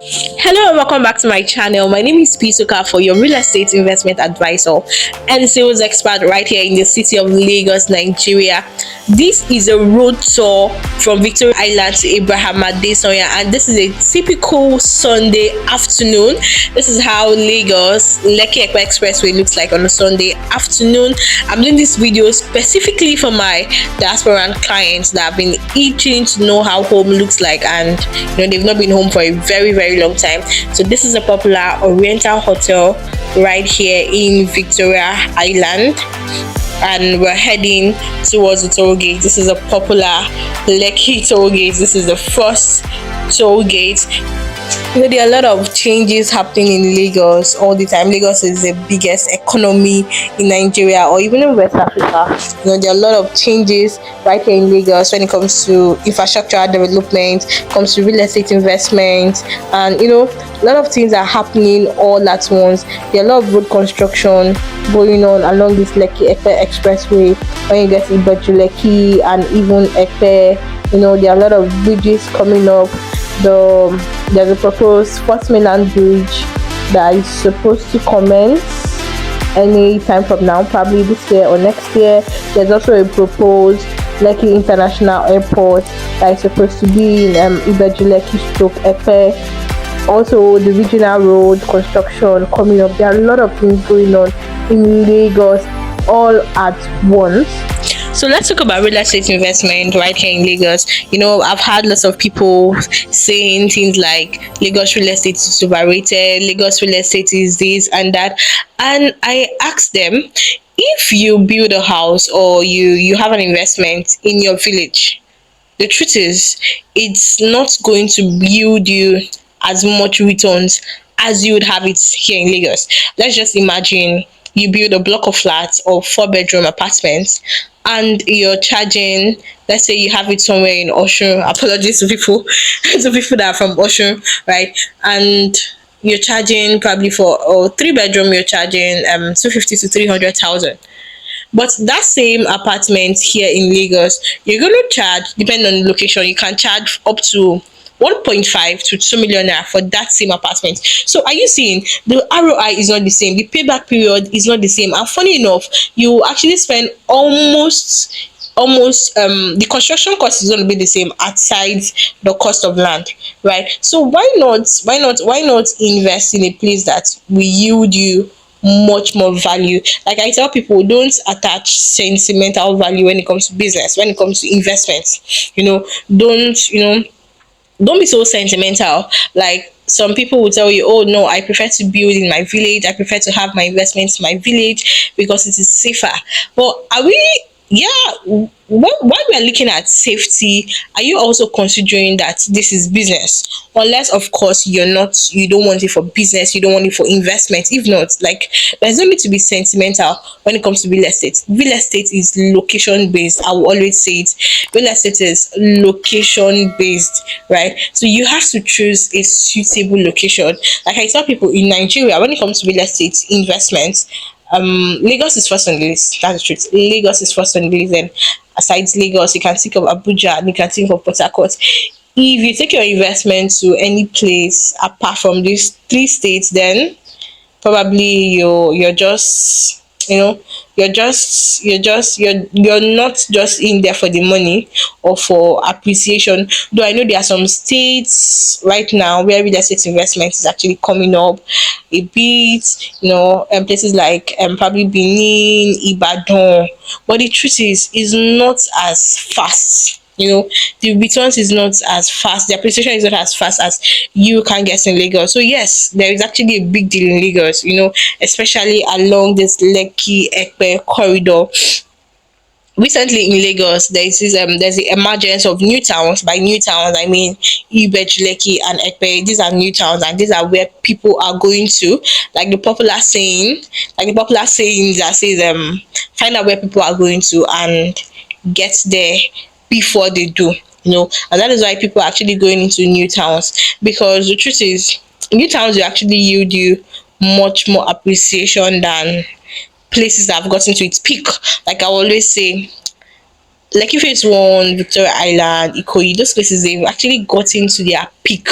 Hello and welcome back to my channel. My name is Pisuka for your real estate investment advisor and sales expert right here in the city of Lagos, Nigeria. This is a road tour from Victoria Island to Abraham Adesanya, and this is a typical Sunday afternoon. This is how Lagos Lekki Ekpe Expressway looks like on a Sunday afternoon. I'm doing this video specifically for my diaspora clients that have been itching to know how home looks like, and they've not been home for a very long time. So this is a popular Oriental hotel right here in Victoria Island, and we're heading towards the toll gate. This is a popular Lekki toll gate. This is the first toll gate. There are a lot of changes happening in Lagos all the time. Lagos is the biggest economy in Nigeria or even in West Africa. There are a lot of changes right here in Lagos when it comes to infrastructural development, comes to real estate investment, and a lot of things are happening all at once. There are a lot of road construction going on along this Lekki Ekpe Expressway. When you get to Lekki and even Ekpe, there are a lot of bridges coming up. There's a proposed first mainland bridge that is supposed to commence any time from now, probably this year or next year. There's also a proposed Lekki International Airport that is supposed to be in Lekki stroke Epe. Also, the regional road construction coming up. There are a lot of things going on in Lagos all at once. So let's talk about real estate investment right here in Lagos. I've had lots of people saying things like Lagos real estate is overrated, Lagos real estate is this and that. And I asked them, if you build a house or you have an investment in your village, the truth is it's not going to yield you as much returns as you would have it here in Lagos. Let's just imagine you build a block of flats or 4-bedroom apartments, and you're charging, let's say you have it somewhere in Oshun. Apologies to people that are from Oshun, right? And you're charging probably for a 3-bedroom, you're charging 250 to 300,000. But that same apartment here in Lagos, you're going to charge, depending on the location, you can charge up to 1.5 to 2 million naira for that same apartment. So are you seeing the ROI is not the same, the payback period is not the same, and funny enough, you actually spend almost the construction cost is going to be the same outside the cost of land, right? So why not invest in a place that will yield you much more value? Like I tell people, don't attach sentimental value when it comes to business, when it comes to investments. Don't be so sentimental. Like some people will tell you, oh no, I prefer to build in my village, I prefer to have my investments in my village because it is safer. But are we, yeah, while we are looking at safety, are you also considering that this is business? Unless of course you don't want it for business, you don't want it for investment. If not, like, there's no need to be sentimental when it comes to real estate. Real estate is location based. I will always say it. Real estate is location based, right? So you have to choose a suitable location. Like I tell people in Nigeria, when it comes to real estate investments, Lagos is first on the list. That's the truth. Lagos is first on the list, and aside Lagos, you can think of Abuja and you can think of Port Harcourt. If you take your investment to any place apart from these three states, then probably you're just you're not just in there for the money or for appreciation. Though I know there are some states right now where real estate investment is actually coming up a bit, and places like probably Benin, Ibadan. But the truth is not as fast. The returns is not as fast, the appreciation is not as fast as you can get in Lagos. So yes, there is actually a big deal in Lagos, especially along this Lekki Ekpe corridor. Recently in Lagos, there's the emergence of new towns. By new towns, I mean Lekki and Ekpe. These are new towns, and these are where people are going to. Like the popular saying that says find out where people are going to and get there before they do. And that is why people are actually going into new towns, because the truth is new towns will actually yield you much more appreciation than places that have gotten to its peak. Like I always say, like if it's one Victoria Island, Ikoyi, those places they've actually gotten to their peak,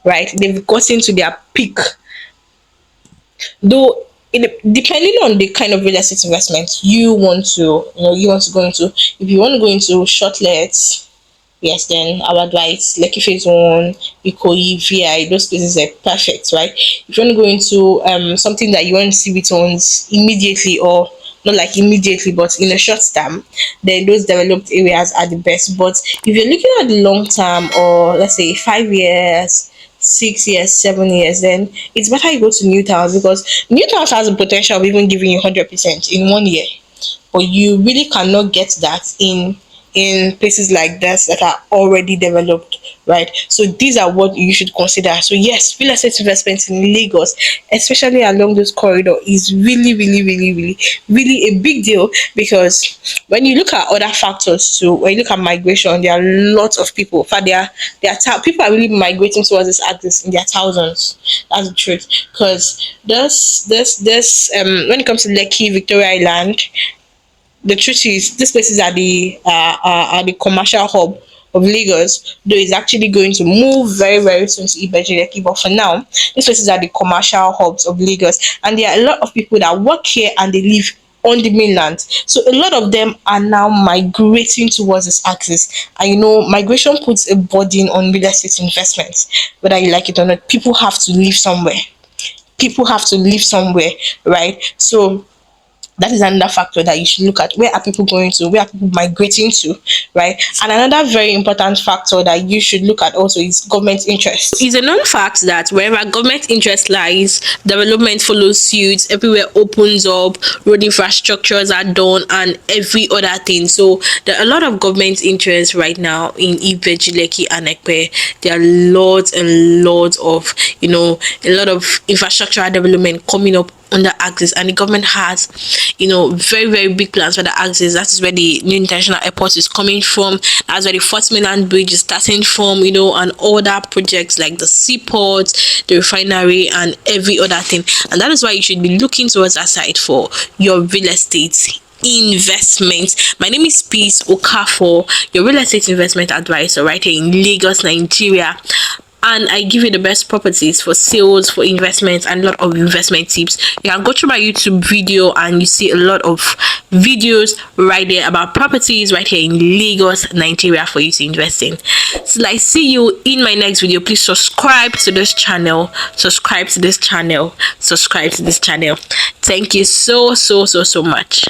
right? They've gotten to their peak. Though depending on the kind of real estate investment you want to, you want to go into. If you want to go into short lets, yes, then I would advise Lekki Phase 1, Ikoyi, VI, those places are perfect, right? If you want to go into something that you want to see returns immediately, or not like immediately, but in a short term, then those developed areas are the best. But if you're looking at the long term, or let's say 5 years, 6 years, 7 years, then it's better you go to new towns, because new towns has the potential of even giving you 100% in 1 year, but you really cannot get that in places like this that are already developed, right? So these are what you should consider. So yes, real estate investments in Lagos, especially along this corridor, is really, really, really, really, really a big deal, because when you look at other factors too, when you look at migration, there are lots of people. In fact, people are really migrating towards this axis in their thousands. That's the truth. Because this when it comes to Lekki, Victoria Island, the truth is these places are the commercial hub of Lagos, though it's actually going to move very, very soon to Ibejireki. But for now, these places are the commercial hubs of Lagos, and there are a lot of people that work here and they live on the mainland. So a lot of them are now migrating towards this axis. And migration puts a burden on real estate investments, whether you like it or not. People have to live somewhere. People have to live somewhere, right? So that is another factor that you should look at. Where are people going to? Where are people migrating to? Right? And another very important factor that you should look at also is government interest. It's a known fact that wherever government interest lies, development follows suit, everywhere opens up, road infrastructures are done, and every other thing. So there are a lot of government interest right now in Ibeji, Lekki, and Ekpe. There are lots and lots of, a lot of infrastructural development coming up on the axis, and the government has very, very big plans for the axis. That is where the new international airport is coming from. That's where the Fourth Mainland Bridge is starting from, and other projects like the seaport, the refinery, and every other thing. And that is why you should be looking towards that side for your real estate investment. My name is Peace Okafor, your real estate investment advisor right here in Lagos, Nigeria. And I give you the best properties for sales, for investments, and a lot of investment tips. You can go through my YouTube video and you see a lot of videos right there about properties right here in Lagos, Nigeria, for you to invest in. So I see you in my next video. Please subscribe to this channel. Subscribe to this channel. Subscribe to this channel. Thank you so much.